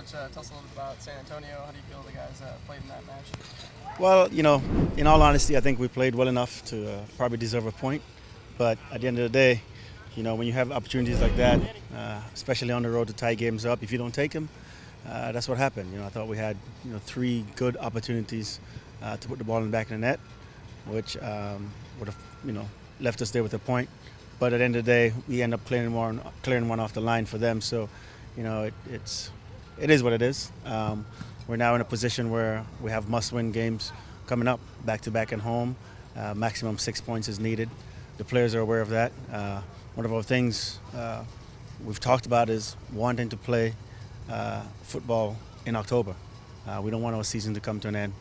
Coach, tell us a little bit about San Antonio. How do you feel the guys played in that match? Well, in all honesty, I think we played well enough to probably deserve a point. But at the end of the day, when you have opportunities like that, especially on the road to tie games up, if you don't take them, that's what happened. I thought we had three good opportunities to put the ball in the back of the net, which would have left us there with a point. But at the end of the day, we end up clearing one off the line for them. So, it is what it is. We're now in a position where we have must-win games coming up, back-to-back at home. Maximum 6 points is needed. The players are aware of that. One of our things we've talked about is wanting to play football in October. We don't want our season to come to an end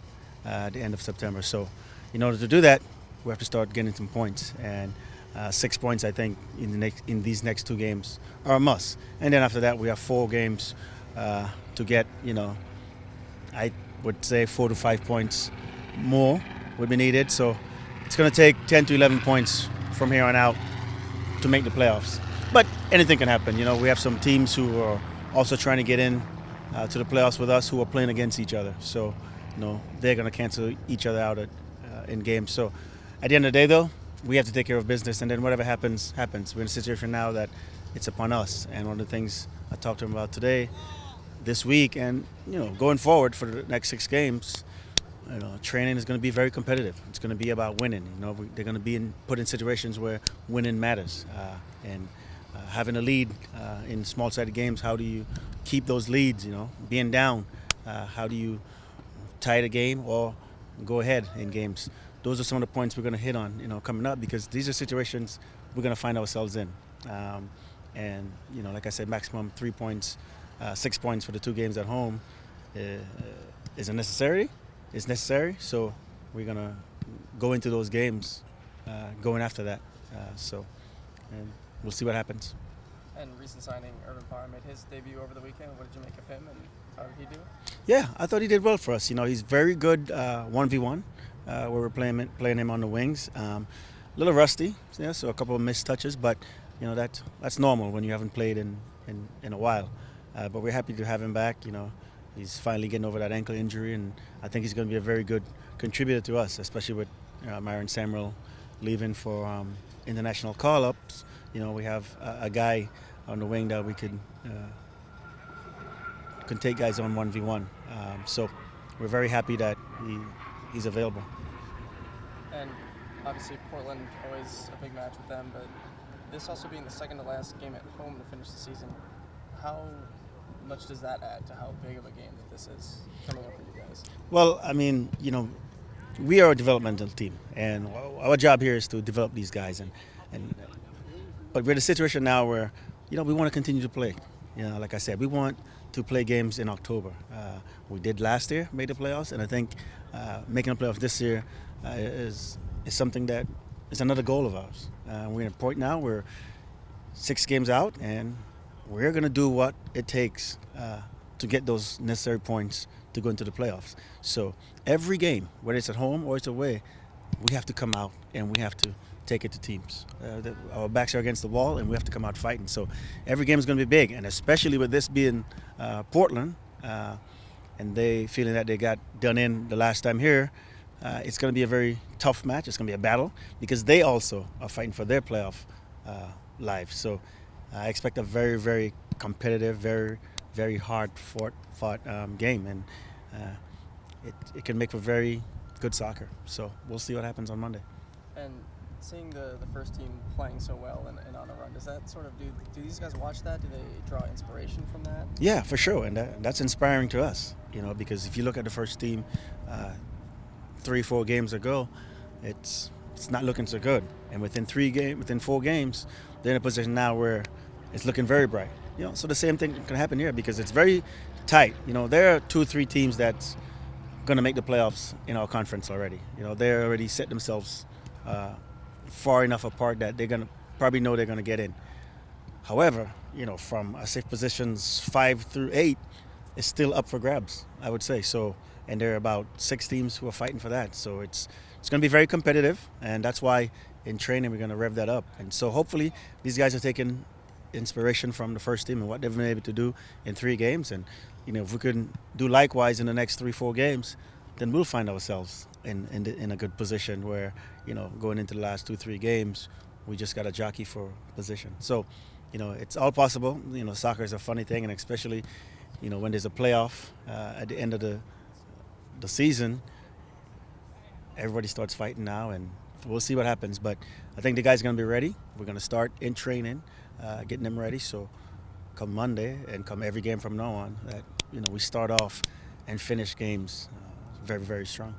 at the end of September. So in order to do that, we have to start getting some points. And 6 points, I think, in these next two games are a must. And then after that, we have 4 games to get, I would say 4 to 5 points more would be needed. So it's going to take 10 to 11 points from here on out to make the playoffs. But anything can happen. We have some teams who are also trying to get in to the playoffs with us who are playing against each other. So, they're going to cancel each other out in games. So at the end of the day, though, we have to take care of business, and then whatever happens, happens. We're in a situation now that it's upon us. And one of the things I talked to him about today, this week, and going forward for the next 6 games, training is going to be very competitive. It's going to be about winning. They're going to be put in situations where winning matters, and having a lead in small-sided games. How do you keep those leads? Being down, how do you tie the game or go ahead in games? Those are some of the points we're going to hit on, coming up, because these are situations we're going to find ourselves in. And like I said, maximum 3 points. 6 points for the 2 games at home is necessary. It's necessary, so we're gonna go into those games going after that. And we'll see what happens. And recent signing, Urban Power made his debut over the weekend. What did you make of him, and how did he do? Yeah, I thought he did well for us. He's very good 1v1 where we're playing him on the wings. A little rusty, so a couple of missed touches, but that's normal when you haven't played in a while. But we're happy to have him back. He's finally getting over that ankle injury, and I think he's going to be a very good contributor to us, especially with Myron Samuel leaving for international call-ups. We have a guy on the wing that we can take guys on 1v1. So we're very happy that he's available. And obviously Portland, always a big match with them, but this also being the second to last game at home to finish the season, how much does that add to how big of a game that this is coming up for you guys? Well, we are a developmental team, and our job here is to develop these guys. But we're in a situation now where, we want to continue to play. Like I said, we want to play games in October. We did last year, made the playoffs, and I think making the playoffs this year is something that is another goal of ours. We're in a point now where 6 games out, and we're going to do what it takes to get those necessary points to go into the playoffs. So every game, whether it's at home or it's away, we have to come out and we have to take it to teams. Our backs are against the wall, and we have to come out fighting. So every game is going to be big, and especially with this being Portland, and they feeling that they got done in the last time here, it's going to be a very tough match. It's going to be a battle because they also are fighting for their playoff lives. So I expect a very, very competitive, very, very hard-fought game, and it can make for very good soccer. So we'll see what happens on Monday. And seeing the first team playing so well and on a run, does that sort of do these guys watch that? Do they draw inspiration from that? Yeah, for sure, and that's inspiring to us. Because if you look at the first team 3-4 games ago, it's not looking so good, and within 4 games, they're in a position now where it's looking very bright. So the same thing can happen here because it's very tight. There are 2-3 teams that's going to make the playoffs in our conference already. They already set themselves far enough apart that they're going to probably know they're going to get in. However, from safe positions 5 through 8, it's still up for grabs, I would say. So, and there are about 6 teams who are fighting for that. So it's going to be very competitive, and that's why in training we're going to rev that up. And so hopefully these guys are taking inspiration from the first team and what they've been able to do in 3 games. And if we can do likewise in the next 3-4 games, then we'll find ourselves in a good position where going into the last 2-3 games, we just got a jockey for position. So it's all possible. Soccer is a funny thing, and especially when there's a playoff at the end of the season, everybody starts fighting now, and we'll see what happens. But I think the guys are going to be ready. We're going to start in training, getting them ready. So come Monday and come every game from now on, that we start off and finish games very, very strong.